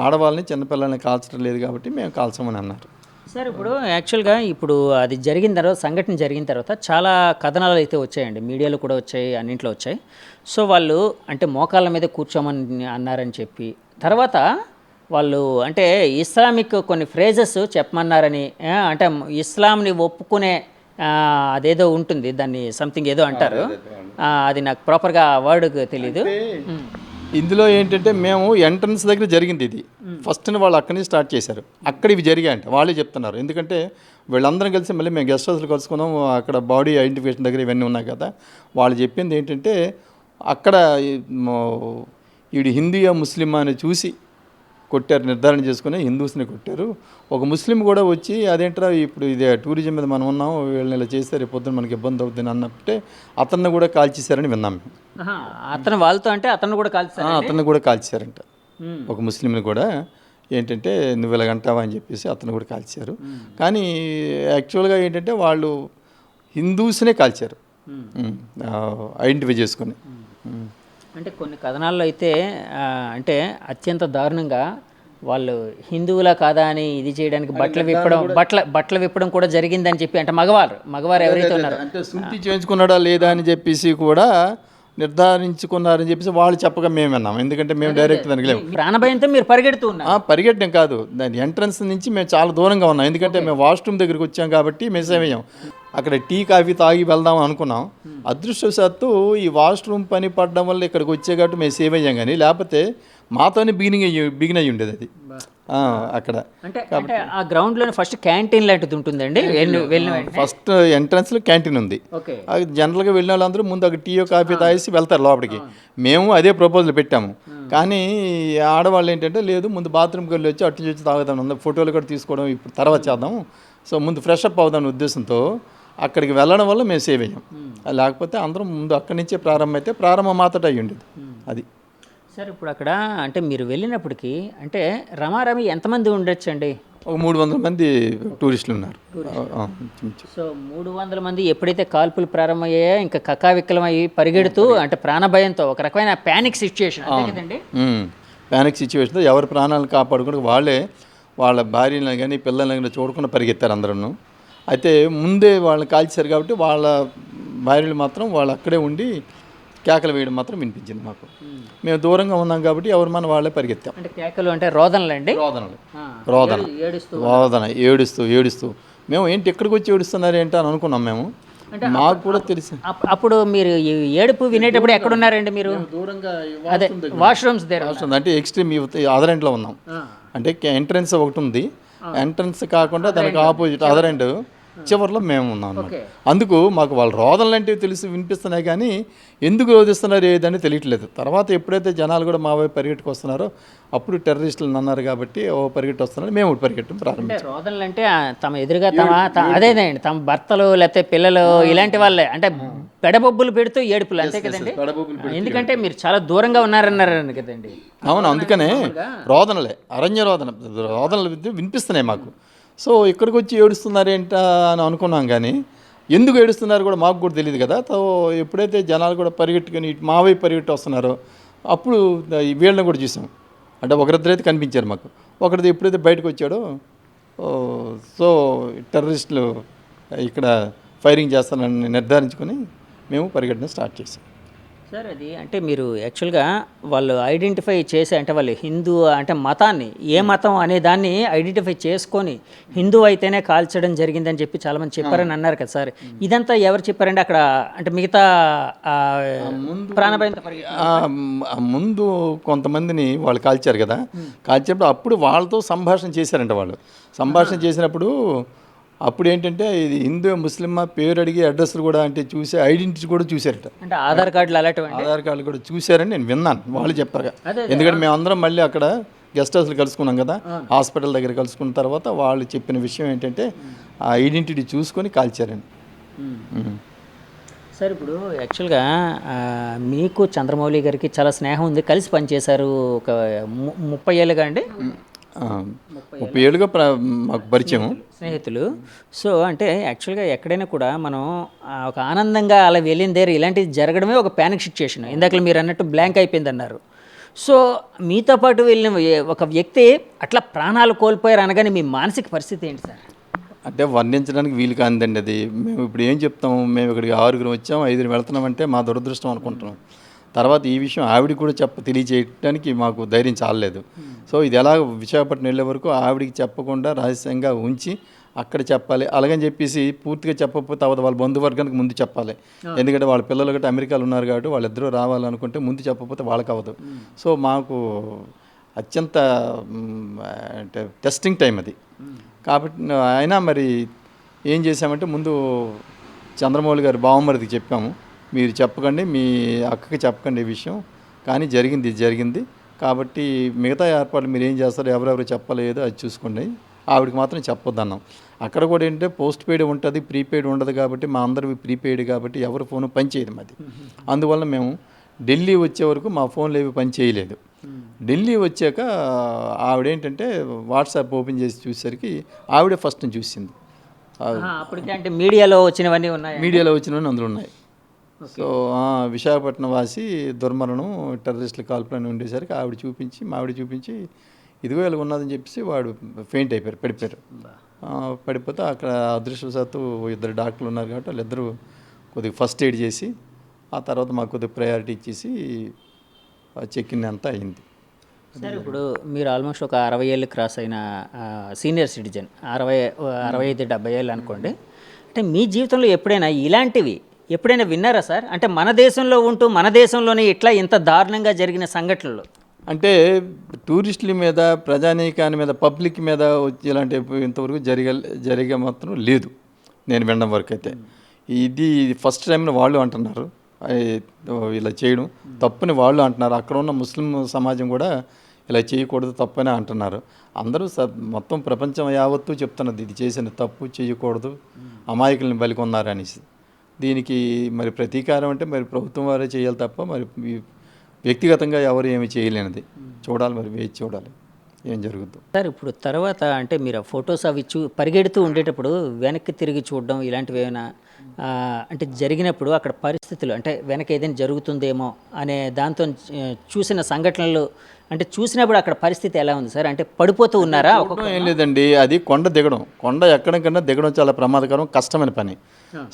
ఆడవాళ్ళని చిన్నపిల్లల్ని కాల్చడం లేదు కాబట్టి మేము కాల్చమని అన్నారు. సార్ ఇప్పుడు యాక్చువల్గా ఇప్పుడు అది జరిగిన తర్వాత సంఘటన జరిగిన తర్వాత చాలా కథనాలు అయితే వచ్చాయండి, మీడియాలో కూడా వచ్చాయి, అన్నింట్లో వచ్చాయి. సో వాళ్ళు అంటే మోకాళ్ళ మీద కూర్చోమని అన్నారని చెప్పి తర్వాత వాళ్ళు అంటే ఇస్లామిక్ కొన్ని ఫ్రేజెస్ చెప్పమన్నారని, అంటే ఇస్లాంని ఒప్పుకునే అదేదో ఉంటుంది దాన్ని సంథింగ్ ఏదో అంటారు, అది నాకు ప్రాపర్గా వర్డ్ తెలీదు. ఇందులో ఏంటంటే మేము ఎంట్రన్స్ దగ్గర జరిగింది ఇది. ఫస్ట్ వాళ్ళు అక్కడి నుంచి స్టార్ట్ చేశారు. అక్కడ ఇవి జరిగాయంట వాళ్ళే చెప్తున్నారు. ఎందుకంటే వీళ్ళందరం కలిసి మళ్ళీ మేము గెస్ట్ హౌస్లో కలుసుకున్నాం. అక్కడ బాడీ ఐడెంటిఫికేషన్ దగ్గర ఇవన్నీ ఉన్నాయి కదా. వాళ్ళు చెప్పింది ఏంటంటే అక్కడ వీడు హిందూయా ముస్లిం అని చూసి కొట్టారు, నిర్ధారణ చేసుకుని హిందూస్ని కొట్టారు. ఒక ముస్లిం కూడా వచ్చి అదేంటారా ఇప్పుడు ఇది టూరిజం మీద మనం ఉన్నాం, వీళ్ళని ఇలా చేస్తే రేపు పొద్దున మనకి ఇబ్బంది అవుతుంది అన్నప్పుడే అతన్ని కూడా కాల్చేశారని విన్నాం మేము. అతను వాళ్ళతో అంటే అతను కూడా కాల్చేశారు, అతన్ని కూడా కాల్చేశారంట. ఒక ముస్లింని కూడా ఏంటంటే నువ్వు ఇలాగంటావా అని చెప్పేసి అతను కూడా కాల్చారు. కానీ యాక్చువల్గా ఏంటంటే వాళ్ళు హిందూస్నే కాల్చారు ఐడెంటిఫై చేసుకొని. అంటే కొన్ని కథనాల్లో అయితే అంటే అత్యంత దారుణంగా వాళ్ళు హిందువులా కాదా అని ఇది చేయడానికి బట్టలు విప్పడం కూడా జరిగిందని చెప్పి, అంటే మగవారు ఎవరైతే ఉన్నారో అంటే శుద్ధి చేయించుకున్నాడా లేదా అని చెప్పేసి కూడా నిర్ధారించుకున్నారని చెప్పేసి వాళ్ళు చెప్పగా మేము విన్నాం. ఎందుకంటే మేము డైరెక్ట్ దానికి లేము. ప్రాణభయంతో మీరు పరిగెట్టడం కాదు, దాని ఎంట్రన్స్ నుంచి మేము చాలా దూరంగా ఉన్నాం. ఎందుకంటే మేము వాష్రూమ్ దగ్గరికి వచ్చాం కాబట్టి మిస్ అయ్యాం. అక్కడ టీ కాఫీ తాగి వెళ్దాం అనుకున్నాం. అదృష్టవశాత్తు ఈ వాష్రూమ్ పని పడడం వల్ల ఇక్కడికి వచ్చే కాబట్టి మేము సేవ్ అయ్యాం. కానీ లేకపోతే మాతోనే బిగిన్ అయ్యి ఉండేది అది అక్కడ. అంటే ఆ గ్రౌండ్లోనే ఫస్ట్ క్యాంటీన్ లాంటిది ఉంటుందండి. ఫస్ట్ ఎంట్రన్స్లో క్యాంటీన్ ఉంది. జనరల్గా వెళ్ళిన వాళ్ళందరూ ముందు ఒక టీ కాఫీ తాగేసి వెళ్తారు లోపలికి. మేము అదే ప్రపోజల్ పెట్టాము. కానీ ఆడవాళ్ళు ఏంటంటే లేదు ముందు బాత్రూమ్కి వెళ్ళి వచ్చి అటు నుంచి తాగుదాం, ఫోటోలు కూడా తీసుకోవడం ఇప్పుడు తర్వాత చేద్దాం, సో ముందు ఫ్రెష్ అప్ అవుదాం ఉద్దేశంతో అక్కడికి వెళ్ళడం వల్ల మేము సేవ్ అయ్యాం. లేకపోతే అందరం ముందు అక్కడి నుంచే ప్రారంభం మాత్రం అయ్యి ఉండేది అది. సార్ ఇప్పుడు అక్కడ అంటే మీరు వెళ్ళినప్పటికీ అంటే రమారమి ఎంతమంది ఉండొచ్చండి? ఒక 300 మంది టూరిస్టులు ఉన్నారు. ఇంచుమించు. సో 300 మంది ఎప్పుడైతే కాల్పులు ప్రారంభమయ్యాయో ఇంకా కకావిక్కలమయ్యి పరిగెడుతూ అంటే ప్రాణభయంతో ఒక రకమైన ప్యానిక్ సిచ్యుయేషన్ కదండి. ప్యానిక్ సిచ్యువేషన్తో ఎవరి ప్రాణాలను కాపాడుకుంటూ వాళ్ళ భార్యలను కానీ పిల్లల్ని కానీ చూడకుండా పరిగెత్తారు అందరూ. అయితే ముందే వాళ్ళని కాల్చారు కాబట్టి వాళ్ళ భార్యలు మాత్రం వాళ్ళు అక్కడే ఉండి కేకలు వేయడం మాత్రం వినిపించింది మాకు. మేము దూరంగా ఉన్నాం కాబట్టి ఎవరు మన వాళ్ళే పరిగెత్తాం. అంటే కేకలు అంటే రోదనలండి. రోదన ఏడుస్తూ మేము ఏంటి ఎక్కడికి వచ్చి ఏడుస్తున్నారు ఏంటి అని అనుకున్నాం మేము. మాకు కూడా తెలిసి అప్పుడు మీరు ఈ ఏడుపు వినేటప్పుడు ఎక్కడున్నారండి మీరు? దూరంగా అదే వాష్రూమ్స్ అంటే ఎక్స్ట్రీమ్ అదర్ ఎండ్లో ఉన్నాం. అంటే ఎంట్రన్స్ ఒకటి ఉంది, ఎంట్రన్స్ కాకుండా దానికి ఆపోజిట్ అదర్ ఎండ్ చివరిలో మేము ఉన్నాం అన్నమాట. అందుకు మాకు వాళ్ళ రోదనలు అంటే తెలిసి వినిపిస్తున్నాయి కానీ ఎందుకు రోధిస్తున్నారు ఏదని తెలియట్లేదు. తర్వాత ఎప్పుడైతే జనాలు కూడా మా వైపు పరిగెట్టుకు వస్తున్నారో అప్పుడు టెర్రరిస్టులు అన్నారు కాబట్టి పరిగెట్టి వస్తున్నారు. మేము పరిగెట్టడం ప్రారంభించాం. రోదనలు అంటే తమ ఎదురుగా అదేనండి తమ భర్తలు లేకపోతే పిల్లలు ఇలాంటి వాళ్ళే అంటే పెడబొబ్బులు పెడుతూ ఏడుపులు అంతే కదండి. ఎందుకంటే మీరు చాలా దూరంగా ఉన్నారన్నారు కదండి. అవును, అందుకనే రోదనలే అరణ్య రోదనలు వినిపిస్తున్నాయి మాకు. సో ఇక్కడికి వచ్చి ఏడుస్తున్నారు ఏంటా అని అనుకున్నాం కానీ ఎందుకు ఏడుస్తున్నారు కూడా మాకు కూడా తెలియదు కదా. సో ఎప్పుడైతే జనాలు కూడా పరిగెట్టుకుని మా వైపు పరిగెట్టి వస్తున్నారో అప్పుడు వీళ్ళని కూడా చూసాం. అంటే ఒకరిద్దరు అయితే కనిపించారు మాకు. ఒకరిది ఎప్పుడైతే బయటకు వచ్చాడో సో టెర్రరిస్టులు ఇక్కడ ఫైరింగ్ చేస్తానని నిర్ధారించుకొని మేము పరిగెట్టడం స్టార్ట్ చేసాం. సార్ అది అంటే మీరు యాక్చువల్గా వాళ్ళు ఐడెంటిఫై చేసి అంటే వాళ్ళు హిందూ అంటే మతాన్ని ఏ మతం అనే దాన్ని ఐడెంటిఫై చేసుకొని హిందూ అయితేనే కాల్చడం జరిగిందని చెప్పి చాలామంది చెప్పారని అన్నారు కదా సార్. ఇదంతా ఎవరు చెప్పారండి అక్కడ? అంటే మిగతా ప్రాణభయంతో ముందు కొంతమందిని వాళ్ళు కాల్చారు కదా, కాల్చినప్పుడు అప్పుడు వాళ్ళతో సంభాషణ చేశారంట. వాళ్ళు సంభాషణ చేసినప్పుడు అప్పుడు ఏంటంటే ఇది హిందూ ముస్లిమా పేరు అడిగి అడ్రస్లు కూడా అంటే చూసి ఐడెంటిటీ కూడా చూశారట. అంటే ఆధార్ కార్డులు కూడా చూశారని నేను విన్నాను, వాళ్ళు చెప్పారు. ఎందుకంటే మేమందరం మళ్ళీ అక్కడ గెస్ట్ హౌస్లు కలుసుకున్నాం కదా, హాస్పిటల్ దగ్గర కలుసుకున్న తర్వాత వాళ్ళు చెప్పిన విషయం ఏంటంటే ఆ ఐడెంటిటీ చూసుకొని కాల్చారని. సార్ ఇప్పుడు యాక్చువల్గా మీకు చంద్రమౌళి గారికి చాలా స్నేహం ఉంది, కలిసి పనిచేశారు ఒక 30 ఏళ్ళుగా అండి. 30 ఏళ్ళుగా మాకు పరిచయం, స్నేహితులు. సో అంటే యాక్చువల్గా ఎక్కడైనా కూడా మనం ఒక ఆనందంగా అలా వెళ్ళిన దగ్గర ఇలాంటిది జరగడమే ఒక ప్యానిక్ సిచ్యుయేషన్. ఇందాక మీరు అన్నట్టు బ్లాంక్ అయిపోయింది అన్నారు. సో మీతో పాటు వెళ్ళిన ఒక వ్యక్తి అట్లా ప్రాణాలు కోల్పోయారు అనగానే మీ మానసిక పరిస్థితి ఏంటి సార్? అంటే వర్ణించడానికి వీలు కానిదండి అది. మేము ఇప్పుడు ఏం చెప్తాము, మేము ఇక్కడికి 6 వచ్చాము, 5 వెళ్తున్నామంటే మా దురదృష్టం అనుకుంటున్నాం. తర్వాత ఈ విషయం ఆవిడికి కూడా తెలియజేయడానికి మాకు ధైర్యం చాలలేదు. సో ఇది ఎలా విశాఖపట్నం వెళ్ళే వరకు ఆవిడికి చెప్పకుండా రహస్యంగా ఉంచి అక్కడ చెప్పాలి. అలాగని చెప్పేసి పూర్తిగా చెప్పకపోతే అవదు, వాళ్ళ బంధువర్గానికి ముందు చెప్పాలి. ఎందుకంటే వాళ్ళ పిల్లలు గట్రా అమెరికాలో ఉన్నారు కాబట్టి వాళ్ళిద్దరూ రావాలనుకుంటే ముందు చెప్పకపోతే వాళ్ళకి అవ్వదు. సో మాకు అత్యంత అంటే టెస్టింగ్ టైం అది కాబట్టి అయినా మరి ఏం చేసామంటే ముందు చంద్రమౌళి గారి బావమరిదికి చెప్పాము, మీరు చెప్పకండి, మీ అక్కకి చెప్పకండి ఈ విషయం, కానీ జరిగింది కాబట్టి మిగతా ఏర్పాట్లు మీరు ఏం చేస్తారో ఎవరెవరు చెప్పలేదు అది చూసుకోండి, ఆవిడకి మాత్రం చెప్పొద్దు అన్నాం. అక్కడ కూడా ఏంటంటే పోస్ట్ పెయిడ్ ఉంటుంది, ప్రీపెయిడ్ ఉండదు కాబట్టి మా అందరివి ప్రీపెయిడ్ కాబట్టి ఎవరి ఫోను పనిచేయదు మాది. అందువల్ల మేము ఢిల్లీ వచ్చే వరకు మా ఫోన్లు ఏవి పని చేయలేదు. ఢిల్లీ వచ్చాక ఆవిడేంటంటే వాట్సాప్ ఓపెన్ చేసి చూసేసరికి ఆవిడే ఫస్ట్ చూసింది. అప్పటికే అంటే మీడియాలో వచ్చినవన్నీ అందులో ఉన్నాయి. సో విశాఖపట్నం వాసి దుర్మరణం టెర్రరిస్టుల కాల్పులని ఉండేసరికి ఆవిడ చూపించి ఇదిగో ఇలా ఉన్నదని చెప్పేసి వాడు ఫెయింట్ అయిపోయారు, పడిపోతే అక్కడ అదృష్టవశాత్తు 2 డాక్టర్లు ఉన్నారు కాబట్టి వాళ్ళిద్దరూ కొద్దిగా ఫస్ట్ ఎయిడ్ చేసి ఆ తర్వాత మాకు కొద్దిగా ప్రయారిటీ ఇచ్చేసి చెక్ ఇన్ అంతా అయింది. సార్ ఇప్పుడు మీరు ఆల్మోస్ట్ ఒక 60 ఏళ్ళు క్రాస్ అయిన సీనియర్ సిటిజన్, 65-70 ఏళ్ళు అనుకోండి. అంటే మీ జీవితంలో ఎప్పుడైనా విన్నారా సార్? అంటే మన దేశంలో ఉంటూ మన దేశంలోనే ఇట్లా ఇంత దారుణంగా జరిగిన సంఘటనలు అంటే టూరిస్టుల మీద, ప్రజానీకాని మీద, పబ్లిక్ మీద ఇలాంటి ఇంతవరకు జరిగే మాత్రం లేదు నేను వినడం వరకు అయితే. ఇది ఫస్ట్ టైంలో వాళ్ళు అంటున్నారు ఇలా చేయడం తప్పని వాళ్ళు అంటున్నారు. అక్కడ ఉన్న ముస్లిం సమాజం కూడా ఇలా చేయకూడదు తప్పనే అంటున్నారు. అందరూ మొత్తం ప్రపంచం యావత్తు చెప్తున్నది ఇది చేసిన తప్పు, చేయకూడదు, అమాయకుల్ని బలికొన్నారు అనేసి. దీనికి మరి ప్రతీకారం అంటే మరి ప్రభుత్వం వారే చేయాలి తప్ప మరి వ్యక్తిగతంగా ఎవరు ఏమి చేయలేనిది. చూడాలి, మరి వేచి చూడాలి. ఏం జరుగుద్దు. సార్ ఇప్పుడు తర్వాత అంటే మీరు ఫొటోస్ అవి పరిగెడుతూ ఉండేటప్పుడు వెనక్కి తిరిగి చూడడం ఇలాంటివి ఏమైనా అంటే జరిగినప్పుడు అక్కడ పరిస్థితులు అంటే వెనక ఏదైనా జరుగుతుందేమో అనే దాంతో చూసిన సంఘటనలు అంటే చూసినప్పుడు అక్కడ పరిస్థితి ఎలా ఉంది సార్? అంటే పడిపోతూ ఉన్నారా? ఏం లేదండి, అది కొండ దిగడం, కొండ ఎక్కడం కన్నా దిగడం చాలా ప్రమాదకరం, కష్టమైన పని.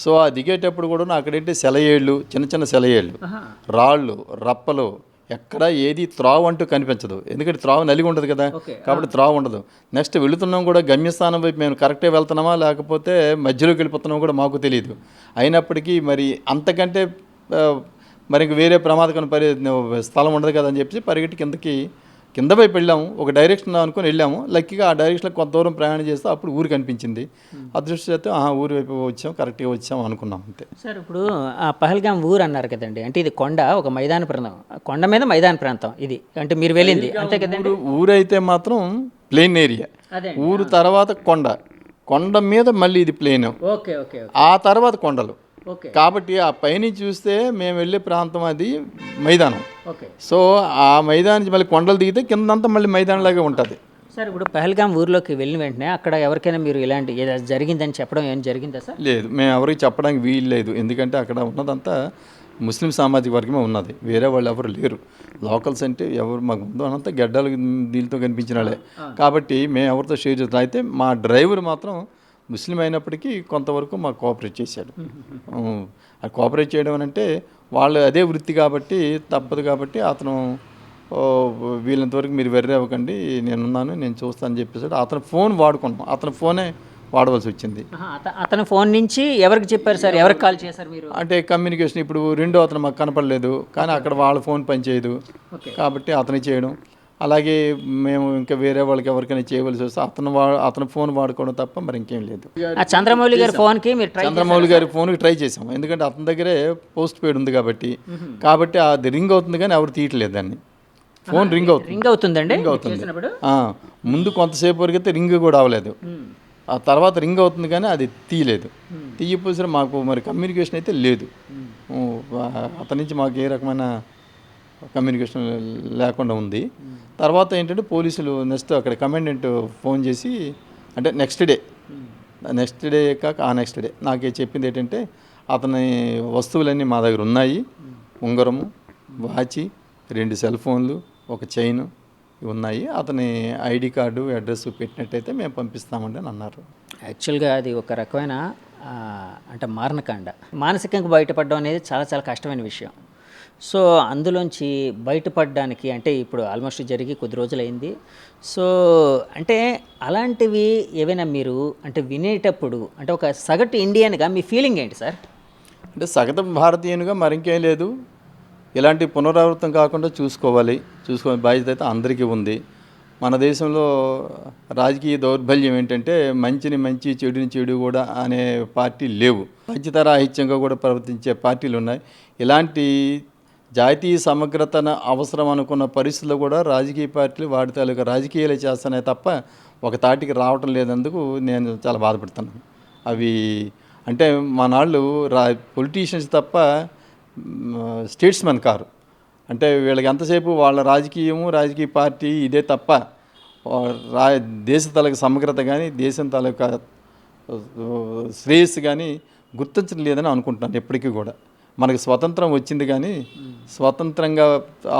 సో ఆ దిగేటప్పుడు కూడా అక్కడేంటి సెలయేళ్ళు, చిన్న చిన్న సెలయేళ్ళు, రాళ్ళు, రప్పలు, ఎక్కడ ఏది త్రావు అంటూ కనిపించదు. ఎందుకంటే త్రావు నలిగి ఉండదు కదా, కాబట్టి త్రావు ఉండదు. నెక్స్ట్ వెళుతున్నాం కూడా గమ్యస్థానం వైపు మేము కరెక్టే వెళ్తున్నామా లేకపోతే మధ్యలోకి వెళ్ళిపోతున్నామా కూడా మాకు తెలియదు. అయినప్పటికీ మరి అంతకంటే మరి ఇంక వేరే ప్రమాదకరం స్థలం ఉండదు కదా అని చెప్పి పరిగెట్టి కింద వైపు వెళ్ళాము. ఒక డైరెక్షన్ అనుకుని వెళ్ళాము. లక్కీగా ఆ డైరెక్షన్లో కొంత దూరం ప్రయాణం చేస్తే అప్పుడు ఊరు కనిపించింది. అదృష్టం ఊరి వైపు వచ్చాం, కరెక్ట్గా వచ్చాం అనుకున్నాం అంతే. సార్ ఇప్పుడు ఆ పహల్గాం ఊరు అన్నారు కదండి, అంటే ఇది కొండ, ఒక మైదాన ప్రాంతం, కొండ మీద మైదాన ప్రాంతం ఇది అంటే మీరు వెళ్ళింది అంతే కదండి. ఊరైతే మాత్రం ప్లేన్ ఏరియా, ఊరు తర్వాత కొండ మీద మళ్ళీ ఇది ప్లేన్, ఓకే ఓకే, ఆ తర్వాత కొండలు. కాబట్టి ఆ పైనుంచి చూస్తే మేము వెళ్ళే ప్రాంతం అది మైదానం. సో ఆ మైదానం మళ్ళీ కొండలు దిగితే కిందంతా మళ్ళీ మైదానంలాగే ఉంటుంది. సార్ ఇప్పుడు పహల్గాం ఊర్లోకి వెళ్ళిన వెంటనే అక్కడ ఎవరికైనా మీరు ఇలాంటి జరిగిందని చెప్పడం ఏం జరిగిందా సార్? లేదు, మేము ఎవరికి చెప్పడానికి వీలు లేదు. ఎందుకంటే అక్కడ ఉన్నదంతా ముస్లిం సామాజిక వర్గమే ఉన్నది, వేరే వాళ్ళు ఎవరు లేరు. లోకల్స్ అంటే ఎవరు మాకు ముందు అనంతా గడ్డలు దీనితో కనిపించిన వాళ్ళే. కాబట్టి మేము ఎవరితో షేర్ చేస్తాం. అయితే మా డ్రైవర్ మాత్రం ముస్లిం అయినప్పటికీ కొంతవరకు మాకు కోఆపరేట్ చేశాడు. ఆ కోఆపరేట్ చేయడం అంటే వాళ్ళు అదే వృత్తి కాబట్టి తప్పదు. కాబట్టి అతను వీళ్ళంతవరకు మీరు వెర్రే అవ్వకండి, నేనున్నాను, నేను చూస్తాను అని చెప్పేసాడు. అతను ఫోన్ వాడుకున్నాం, అతని ఫోనే వాడవలసి వచ్చింది. అతని ఫోన్ నుంచి ఎవరికి చెప్పారు సార్? ఎవరికి కాల్ చేశారు మీరు? అంటే కమ్యూనికేషన్ ఇప్పుడు రెండో అతను మాకు కనపడలేదు, కానీ అక్కడ వాళ్ళ ఫోన్ పనిచేయదు కాబట్టి అతను చేయడం. అలాగే మేము ఇంకా వేరే వాళ్ళకి ఎవరికైనా చేయవలసి వస్తే అతను ఫోన్ వాడుకోవడం తప్ప మరి ఇంకేం లేదు. చంద్రమౌళి గారి ఫోన్కి మీరు చంద్రమౌళి గారి ఫోన్కి ట్రై చేసాము, ఎందుకంటే అతని దగ్గరే పోస్ట్ పెయిడ్ ఉంది కాబట్టి అది రింగ్ అవుతుంది కానీ ఎవరు తీయట్లేదు దాన్ని. ఫోన్ రింగ్ అవుతుందండి, రింగ్ అవుతుంది. ముందు కొంతసేపు వరకు అయితే రింగ్ కూడా అవ్వలేదు, ఆ తర్వాత రింగ్ అవుతుంది కానీ అది తీయలేదు. తీయపోసిన మాకు మరి కమ్యూనికేషన్ అయితే లేదు. అతని నుంచి మాకు ఏ రకమైన కమ్యూనికేషన్ లేకుండా ఉంది. తర్వాత ఏంటంటే పోలీసులు నెక్స్ట్ అక్కడ కమాండెంట్ ఫోన్ చేసి, అంటే నెక్స్ట్ డే కాక ఆ నెక్స్ట్ డే నాకు చెప్పింది ఏంటంటే అతని వస్తువులన్నీ మా దగ్గర ఉన్నాయి, ఉంగరము, వాచి, 2 సెల్ ఫోన్లు, ఒక చైన్ ఉన్నాయి, అతని ఐడి కార్డు అడ్రస్ పెట్టినట్టయితే మేము పంపిస్తామండి అని అన్నారు. యాక్చువల్గా అది ఒక రకమైన అంటే మారణకాండ. మానసికంగా బయటపడడం అనేది చాలా చాలా కష్టమైన విషయం. సో అందులోంచి బయటపడడానికి అంటే ఇప్పుడు ఆల్మోస్ట్ జరిగి కొద్ది రోజులైంది. సో అంటే అలాంటివి ఏవైనా మీరు అంటే వినేటప్పుడు అంటే ఒక సగటు ఇండియన్గా మీ ఫీలింగ్ ఏంటి సార్? అంటే సగటు భారతీయునిగా మరింకేం లేదు, ఇలాంటి పునరావృతం కాకుండా చూసుకోవాలి బాధ్యత అయితే అందరికీ ఉంది. మన దేశంలో రాజకీయ దౌర్బల్యం ఏంటంటే మంచిని మంచి, చెడుని చెడు కూడా అనే పార్టీలు లేవు. పంచతరాహిత్యంగా కూడా ప్రవర్తించే పార్టీలు ఉన్నాయి. ఇలాంటి జాతీయ సమగ్రతను అవసరం అనుకున్న పరిస్థితుల్లో కూడా రాజకీయ పార్టీలు వాటి తాలూకా రాజకీయాలే చేస్తున్నాయి తప్ప ఒక తాటికి రావటం లేనందుకు నేను చాలా బాధపడుతున్నాను. అవి అంటే మనాళ్ళు పొలిటీషియన్స్ తప్ప స్టేట్స్మెన్ కారు. అంటే వీళ్ళకి ఎంతసేపు వాళ్ళ రాజకీయ పార్టీ ఇదే తప్ప దేశ తాలూకా సమగ్రత కానీ దేశం తాలూకా శ్రేయస్సు కానీ గుర్తించడం లేదని అనుకుంటున్నాను. ఎప్పటికీ కూడా మనకి స్వతంత్రం వచ్చింది కానీ స్వతంత్రంగా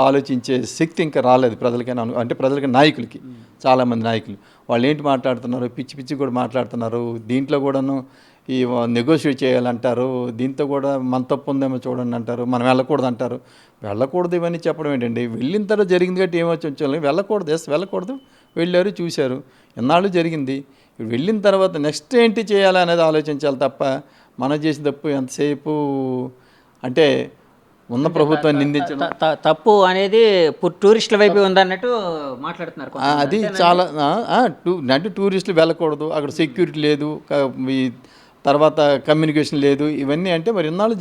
ఆలోచించే శక్తి ఇంకా రాలేదు ప్రజలకైనా, అంటే ప్రజలకి, నాయకులకి, చాలామంది నాయకులు వాళ్ళు ఏంటి మాట్లాడుతున్నారు, పిచ్చి కూడా మాట్లాడుతున్నారు. దీంట్లో కూడాను ఈ నెగోషియేట్ చేయాలంటారు, దీంతో కూడా మన తప్పు ఉందేమో చూడండి అంటారు, మనం వెళ్ళకూడదు అంటారు. వెళ్ళకూడదు ఇవన్నీ చెప్పడం ఏంటండి? వెళ్ళిన తర్వాత జరిగింది కాబట్టి ఏమొచ్చి వచ్చి వెళ్ళకూడదు, వెళ్ళారు, చూశారు, ఎన్నాళ్ళు జరిగింది. వెళ్ళిన తర్వాత నెక్స్ట్ ఏంటి చేయాలి అనేది ఆలోచించాలి తప్ప మనం చేసిన తప్పు ఎంతసేపు అంటే ఉన్న ప్రభుత్వాన్ని నిందించడం తప్పు అనేది టూరిస్టుల వైపు ఉందన్నట్టు మాట్లాడుతున్నారు. అది చాలా అంటే టూరిస్టులు వెళ్ళకూడదు, అక్కడ సెక్యూరిటీ లేదు, ఈ తర్వాత కమ్యూనికేషన్ లేదు, ఇవన్నీ అంటే మరి ఇన్నాళ్ళు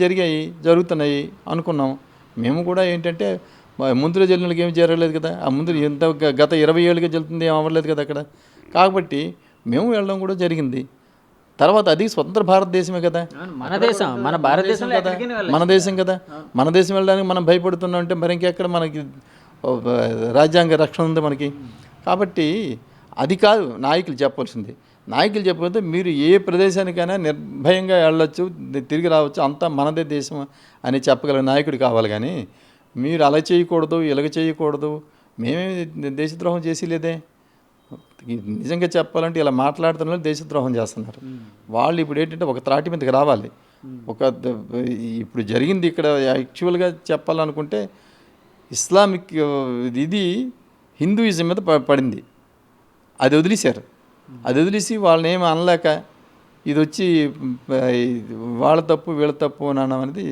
జరుగుతున్నాయి అనుకున్నాం. మేము కూడా ఏంటంటే ముందులో జరిగినకి ఏమి జరగలేదు కదా, ఆ ముందు ఎంత గత 20 ఏళ్ళుగా జరుగుతుంది, ఏం అవ్వలేదు కదా అక్కడ. కాబట్టి మేము వెళ్ళడం కూడా జరిగింది. తర్వాత అది స్వతంత్ర భారతదేశమే కదా, మన దేశం, మన భారతదేశం కదా, మన దేశం వెళ్ళడానికి మనం భయపడుతున్నాం అంటే మరి ఇంకెక్కడ మనకి రాజ్యాంగ రక్షణ ఉంది మనకి. కాబట్టి అది కాదు నాయకులు చెప్పాల్సింది. నాయకులు చెప్పకపోతే మీరు ఏ ప్రదేశానికైనా నిర్భయంగా వెళ్ళొచ్చు, తిరిగి రావచ్చు, అంతా మనదే దేశం అని చెప్పగల నాయకుడు కావాలి. కానీ మీరు అలా చేయకూడదు, ఇలాగ చేయకూడదు, మేమే దేశద్రోహం చేసి లేదే. నిజంగా చెప్పాలంటే ఇలా మాట్లాడుతున్న దేశద్రోహం చేస్తున్నారు. వాళ్ళు ఇప్పుడు ఏంటంటే ఒక త్రాటి మీదకి రావాలి. ఇప్పుడు జరిగింది ఇక్కడ యాక్చువల్గా చెప్పాలనుకుంటే ఇస్లామిక్ ఇది హిందూయిజం మీద పడింది. అది వదిలేశారు. అది వదిలేసి వాళ్ళని ఏమి అనలేక ఇది వచ్చి వాళ్ళ తప్పు వీళ్ళ తప్పు అని అనడం అనేది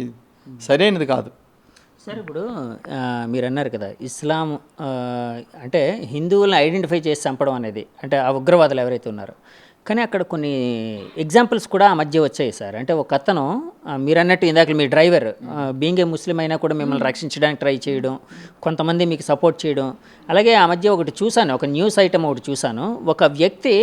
సరైనది కాదు. సార్ ఇప్పుడు మీరు అన్నారు కదా ఇస్లాం అంటే హిందువులను ఐడెంటిఫై చేసి చంపడం అనేది, అంటే ఆ ఉగ్రవాదులు ఎవరైతే ఉన్నారో, కానీ అక్కడ కొన్ని ఎగ్జాంపుల్స్ కూడా ఆ మధ్య వచ్చాయి సార్. అంటే ఒక అతను మీరు అన్నట్టు ఇందాక మీ డ్రైవర్ బీయింగ్ ఏ ముస్లిం అయినా కూడా మిమ్మల్ని రక్షించడానికి ట్రై చేయడం, కొంతమంది మీకు సపోర్ట్ చేయడం. అలాగే ఆ మధ్య ఒకటి చూశాను, ఒక న్యూస్ ఐటమ్ ఒకటి చూశాను. ఒక వ్యక్తి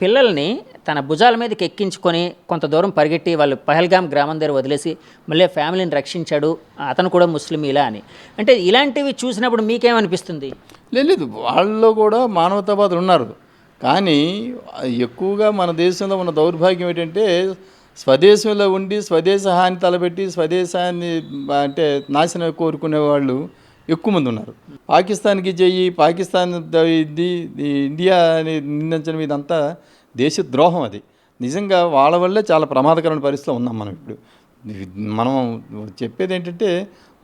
పిల్లల్ని తన భుజాల మీదకి ఎక్కించుకొని కొంత దూరం పరిగెట్టి వాళ్ళు పహల్గామ్ గ్రామం దగ్గర వదిలేసి మళ్ళీ ఫ్యామిలీని రక్షించాడు, అతను కూడా ముస్లిం ఇలా అని. అంటే ఇలాంటివి చూసినప్పుడు మీకేమనిపిస్తుంది? లేదు, వాళ్ళలో కూడా మానవతావాదులు ఉన్నారు. కానీ ఎక్కువగా మన దేశంలో ఉన్న దౌర్భాగ్యం ఏంటంటే స్వదేశంలో ఉండి స్వదేశ హాని తలపెట్టి స్వదేశాన్ని అంటే నాశనం కోరుకునే వాళ్ళు ఎక్కువ మంది ఉన్నారు. పాకిస్తాన్కి చెయ్యి, పాకిస్తాన్ ఇది ఇండియా అని నిందించడం ఇదంతా దేశద్రోహం. అది నిజంగా వాళ్ళ వల్లే చాలా ప్రమాదకరమైన పరిస్థితిలో ఉన్నాం మనం ఇప్పుడు. మనం చెప్పేది ఏంటంటే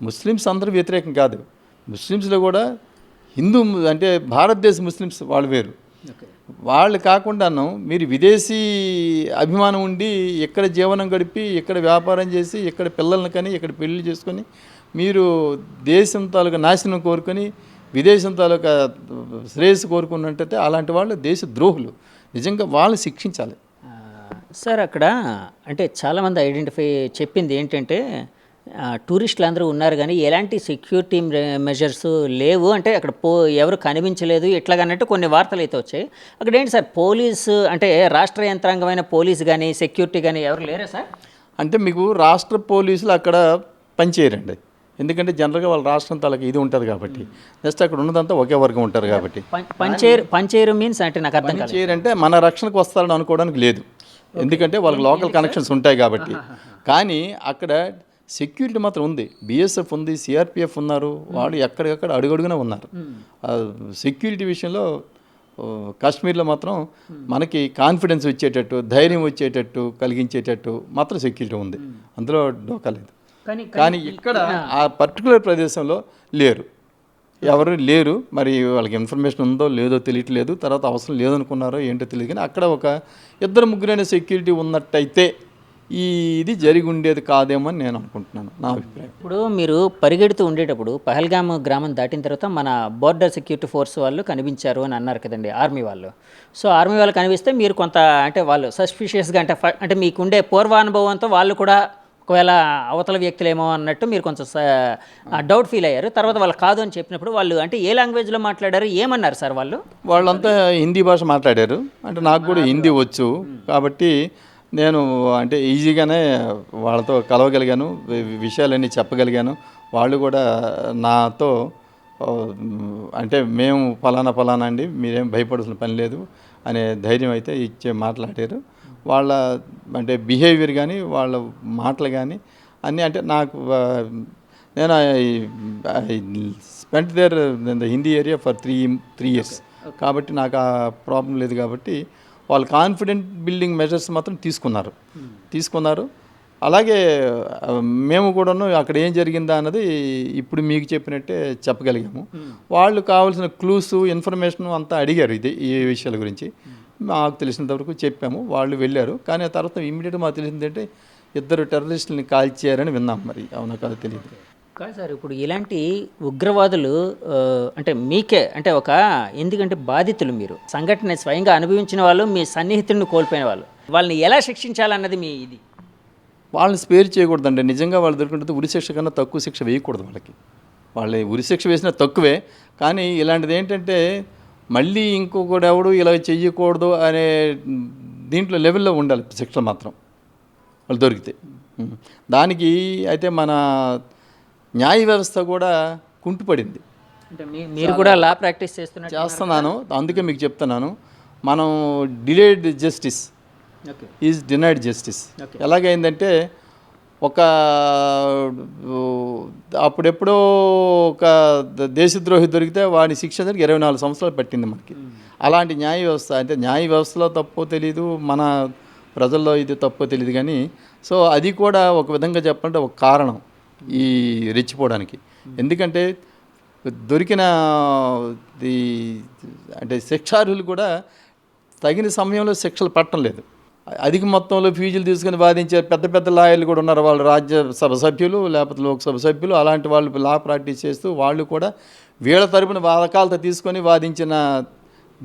ముస్లిమ్స్ అందరూ వ్యతిరేకం కాదు. ముస్లిమ్స్లో కూడా హిందూ అంటే భారతదేశ ముస్లిమ్స్ వాళ్ళు వేరు. వాళ్ళు కాకుండాను మీరు విదేశీ అభిమానం ఉండి ఇక్కడ జీవనం గడిపి ఇక్కడ వ్యాపారం చేసి ఇక్కడ పిల్లల్ని కానీ ఇక్కడ పెళ్లి చేసుకొని మీరు దేశం తాలూకా నాశనం కోరుకొని విదేశం తాలూకా శ్రేయస్సు కోరుకున్నట్టయితే అలాంటి వాళ్ళు దేశ ద్రోహులు. నిజంగా వాళ్ళు శిక్షించాలి. సార్ అక్కడ అంటే చాలామంది ఐడెంటిఫై చెప్పింది ఏంటంటే టూరిస్టులు అందరూ ఉన్నారు కానీ ఎలాంటి సెక్యూరిటీ మెజర్స్ లేవు, అంటే అక్కడ ఎవరు కనిపించలేదు ఇట్లాగన్నట్టు కొన్ని వార్తలు అయితే వచ్చాయి. అక్కడ ఏంటి సార్ పోలీసు అంటే రాష్ట్ర యంత్రాంగమైన పోలీసు కానీ సెక్యూరిటీ కానీ ఎవరు లేరా సార్? అంటే మీకు రాష్ట్ర పోలీసులు అక్కడ పనిచేయరండి. ఎందుకంటే జనరల్గా వాళ్ళ రాష్ట్రం తాలూకా ఇది ఉంటుంది కాబట్టి, నెక్స్ట్ అక్కడ ఉన్నదంతా ఒకే వర్గం ఉంటారు కాబట్టి. పంచేరు మీన్స్ అంటే నాకు అర్థం కాదు. పనిచేయరంటే మన రక్షణకు వస్తారని అనుకోవడానికి లేదు, ఎందుకంటే వాళ్ళకి లోకల్ కనెక్షన్స్ ఉంటాయి కాబట్టి. కానీ అక్కడ సెక్యూరిటీ మాత్రం ఉంది. బిఎస్ఎఫ్ ఉంది, సిఆర్పిఎఫ్ ఉన్నారు, వాళ్ళు ఎక్కడికక్కడ అడుగడుగునే ఉన్నారు. సెక్యూరిటీ విషయంలో కాశ్మీర్లో మాత్రం మనకి కాన్ఫిడెన్స్ వచ్చేటట్టు, ధైర్యం వచ్చేటట్టు కలిగించేటట్టు మాత్రం సెక్యూరిటీ ఉంది, అందులో డోకా లేదు. కానీ ఇక్కడ ఆ పర్టికులర్ ప్రదేశంలో లేరు, ఎవరు లేరు. మరి వాళ్ళకి ఇన్ఫర్మేషన్ ఉందో లేదో తెలియట్లేదు, తర్వాత అవసరం లేదనుకున్నారో ఏంటో తెలియదు. కానీ అక్కడ ఒక ఇద్దరు ముగ్గురైన సెక్యూరిటీ ఉన్నట్టయితే ఇది జరిగి ఉండేది కాదేమో అని నేను అనుకుంటున్నాను, నా అభిప్రాయం. ఇప్పుడు మీరు పరిగెడుతూ ఉండేటప్పుడు పహల్గామ్ గ్రామం దాటిన తర్వాత మన బోర్డర్ సెక్యూరిటీ ఫోర్స్ వాళ్ళు కనిపించారు అని అన్నారు కదండి, ఆర్మీ వాళ్ళు. సో ఆర్మీ వాళ్ళు కనిపిస్తే మీరు కొంత అంటే వాళ్ళు సస్పిషియస్గా అంటే మీకుండే పూర్వానుభవంతో వాళ్ళు కూడా ఒకవేళ అవతల వ్యక్తులేమో అన్నట్టు మీరు కొంచెం డౌట్ ఫీల్ అయ్యారు. తర్వాత వాళ్ళు కాదు అని చెప్పినప్పుడు వాళ్ళు అంటే ఏ లాంగ్వేజ్లో మాట్లాడారు, ఏమన్నారు సార్ వాళ్ళు? వాళ్ళంతా హిందీ భాష మాట్లాడారు. అంటే నాకు కూడా హిందీ వచ్చు కాబట్టి నేను అంటే ఈజీగానే వాళ్ళతో కలవగలిగాను, విషయాలన్నీ చెప్పగలిగాను. వాళ్ళు కూడా నాతో అంటే మేము ఫలానా అండి, మీరేం భయపడాల్సిన పని లేదు అనే ధైర్యం అయితే ఇచ్చే మాట్లాడారు. వాళ్ళ అంటే బిహేవియర్ కానీ వాళ్ళ మాటలు కానీ అన్నీ అంటే నాకు నేను spent there in the Hindi area for three years కాబట్టి నాకు ఆ ప్రాబ్లం లేదు. కాబట్టి వాళ్ళు కాన్ఫిడెంట్ బిల్డింగ్ మెజర్స్ మాత్రం తీసుకున్నారు. అలాగే మేము కూడాను అక్కడ ఏం జరిగిందా అన్నది ఇప్పుడు మీకు చెప్పినట్టే చెప్పగలిగాము. వాళ్ళు కావాల్సిన క్లూస్ ఇన్ఫర్మేషన్ అంతా అడిగారు ఈ విషయాల గురించి. మాకు తెలిసినంత వరకు చెప్పాము, వాళ్ళు వెళ్ళారు. కానీ ఆ తర్వాత ఇమ్మీడియట్గా మాకు తెలిసింది అంటే 2 టెర్రరిస్టులని కాల్చారని విన్నాం. మరి అవునా కాదో తెలియదు. కాదు సార్, ఇప్పుడు ఇలాంటి ఉగ్రవాదులు అంటే మీకే అంటే ఎందుకంటే బాధితులు మీరు సంఘటన స్వయంగా అనుభవించిన వాళ్ళు, మీ సన్నిహితుడిని కోల్పోయిన వాళ్ళని ఎలా శిక్షించాలన్నది మీ ఇది. వాళ్ళని స్పేర్ చేయకూడదండి. నిజంగా వాళ్ళు దొరికినట్టు ఉరిశిక్ష కన్నా తక్కువ శిక్ష వేయకూడదు వాళ్ళకి. వాళ్ళు ఉరిశిక్ష వేసినా తక్కువే. కానీ ఇలాంటిది ఏంటంటే మళ్ళీ ఇంకొకటి ఎవడు ఇలా చెయ్యకూడదు అనే దీంట్లో లెవెల్లో ఉండాలి శిక్ష మాత్రం వాళ్ళు దొరికితే. దానికి అయితే మన న్యాయ వ్యవస్థ కూడా కుంటుపడింది. అంటే మీరు కూడా లా ప్రాక్టీస్ చేస్తున్నారు. చేస్తున్నాను. అందుకే మీకు చెప్తున్నాను, మనం delayed justice okay. Is denied justice. Okay. ఎలాగైందంటే ఒక అప్పుడెప్పుడో ఒక దేశద్రోహి దొరికితే వాడి శిక్ష దగ్గర 24 సంవత్సరాలు పట్టింది మనకి. అలాంటి న్యాయ వ్యవస్థ, అంటే న్యాయ వ్యవస్థలో తప్పో తెలీదు, మన ప్రజల్లో ఇది తప్పో తెలియదు, కానీ సో అది కూడా ఒక విధంగా చెప్పాలంటే ఒక కారణం ఈ రెచ్చిపోవడానికి. ఎందుకంటే దొరికిన ది అంటే శిక్షార్హులు కూడా తగిన సమయంలో శిక్షలు పట్టడం లేదు. అధిక మొత్తంలో ఫీజులు తీసుకుని వాదించే పెద్ద పెద్ద లాయర్లు కూడా ఉన్నారు. వాళ్ళు రాజ్యసభ సభ్యులు లేకపోతే లోక్సభ సభ్యులు, అలాంటి వాళ్ళు లా ప్రాక్టీస్ చేస్తూ వాళ్ళు కూడా వీళ్ళ తరపున వాదకాలతో తీసుకొని వాదించిన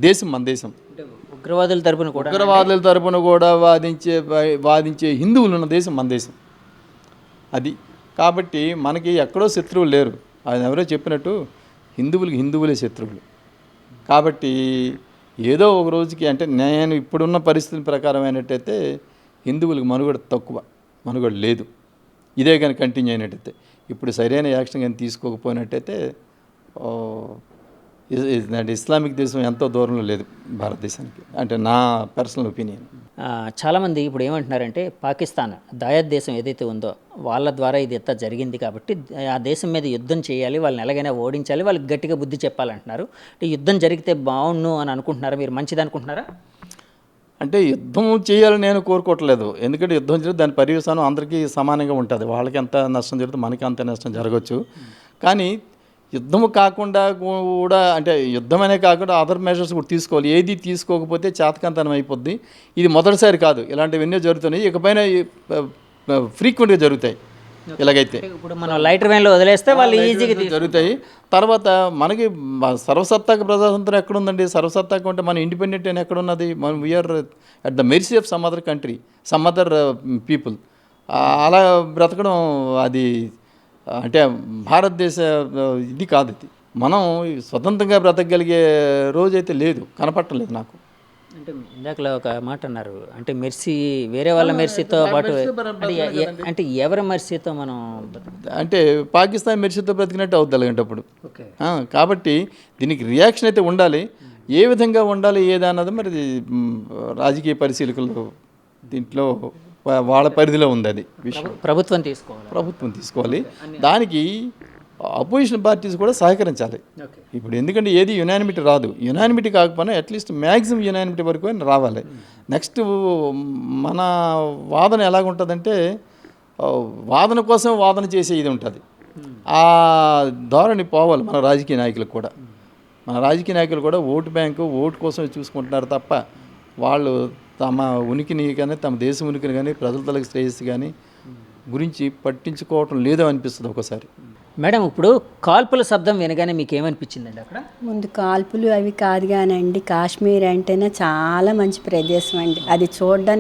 దేశం మన దేశం. అంటే ఉగ్రవాదుల తరపున కూడా ఉగ్రవాదుల తరపున కూడా వాదించే హిందువులు ఉన్న దేశం మన దేశం. అది కాబట్టి మనకి ఎక్కడో శత్రువులు లేరు. ఆయన ఎవరో చెప్పినట్టు హిందువులే శత్రువులు. కాబట్టి ఏదో ఒక రోజుకి, అంటే నేను ఇప్పుడున్న పరిస్థితుల ప్రకారం అయినట్టయితే హిందువులకు మనుగడ లేదు. ఇదే కానీ కంటిన్యూ అయినట్టయితే, ఇప్పుడు సరైన యాక్షన్ కానీ తీసుకోకపోయినట్టయితే ఇస్లామిక్ దేశం ఎంతో దూరంలో లేదు భారతదేశానికి, అంటే నా పర్సనల్ ఒపీనియన్. చాలామంది ఇప్పుడు ఏమంటున్నారంటే పాకిస్తాన్ దాయత్ దేశం ఏదైతే ఉందో వాళ్ళ ద్వారా ఇది ఎంత జరిగింది కాబట్టి ఆ దేశం మీద యుద్ధం చేయాలి, వాళ్ళని ఎలాగైనా ఓడించాలి, వాళ్ళకి గట్టిగా బుద్ధి చెప్పాలంటున్నారు. అంటే యుద్ధం జరిగితే బాగుండు అని అనుకుంటున్నారా మీరు? మంచిది అనుకుంటున్నారా? అంటే యుద్ధం చేయాలని నేను కోరుకోవట్లేదు. ఎందుకంటే యుద్ధం జరిగితే దాని పర్యవసానం అందరికీ సమానంగా ఉంటుంది. వాళ్ళకి ఎంత నష్టం జరుగుతుంది, మనకి అంత నష్టం జరగవచ్చు. కానీ యుద్ధము కాకుండా కూడా, అంటే యుద్ధమనే కాకుండా అదర్ మెజర్స్ కూడా తీసుకోవాలి. ఏది తీసుకోకపోతే చేతకంతనం అయిపోద్ది. ఇది మొదటిసారి కాదు, ఇలాంటివి ఎన్నో జరుగుతున్నాయి, ఇకపైన ఫ్రీక్వెంట్గా జరుగుతాయి. ఇలాగైతే ఇప్పుడు మనం లైటర్ వేన్లో వదిలేస్తే వాళ్ళు ఈజీగా జరుగుతాయి. తర్వాత మనకి సర్వసత్తాక ప్రజాతంత్రం ఎక్కడుందండి? సర్వసత్తాక అంటే మన ఇండిపెండెంట్ అని ఎక్కడున్నది? మనం we're at the mercy of some other country, some other people. అలా బ్రతకడం అది అంటే భారతదేశ ఇది కాదు. ఇది మనం స్వతంత్రంగా బ్రతకగలిగే రోజైతే లేదు, కనపట్టలేదు నాకు. అంటే ఇందాకలా ఒక మాట అన్నారు, అంటే మెర్సీ వేరే వాళ్ళ మెర్సీతో పాటు, అంటే ఎవరి మెర్సీతో మనం అంటే పాకిస్తాన్ మెర్సీతో బ్రతికినట్టు అవుద్ది అలాంటప్పుడు. ఓకే. కాబట్టి దీనికి రియాక్షన్ అయితే ఉండాలి. ఏ విధంగా ఉండాలి ఏదన్నది మరి రాజకీయ పరిశీలకులు దీంట్లో వాళ్ళ పరిధిలో ఉంది. అది విషయం ప్రభుత్వం తీసుకోవాలి. దానికి అపోజిషన్ పార్టీస్ కూడా సహకరించాలి. ఇప్పుడు ఎందుకంటే ఏది యునానిమిటీ రాదు. యునానిమిటీ కాకపోయినా అట్లీస్ట్ మ్యాక్సిమం యునానిమిటీ వరకు రావాలి. నెక్స్ట్ మన వాదన ఎలాగుంటుందంటే వాదన కోసం వాదన చేసే ఇది ఉంటుంది. ఆ ధోరణి పోవాలి మన రాజకీయ నాయకులకు కూడా. మన రాజకీయ నాయకులు కూడా ఓటు బ్యాంకు, ఓటు కోసం చూసుకుంటున్నారు తప్ప వాళ్ళు తమ ఉనికిని కానీ, తమ దేశం ఉనికిని కానీ, ప్రజల తలకు శ్రేయస్సు కానీ గురించి పట్టించుకోవటం లేదో అనిపిస్తుంది ఒకసారి. మేడం, ఇప్పుడు కాల్పుల శబ్దం వినగానే మీకు ఏమనిపించిందండి? అక్కడ ముందు కాల్పులు అవి కాదు కానండి, కాశ్మీర్ అంటేనే చాలా మంచి ప్రదేశం అండి. అది చూడడానికి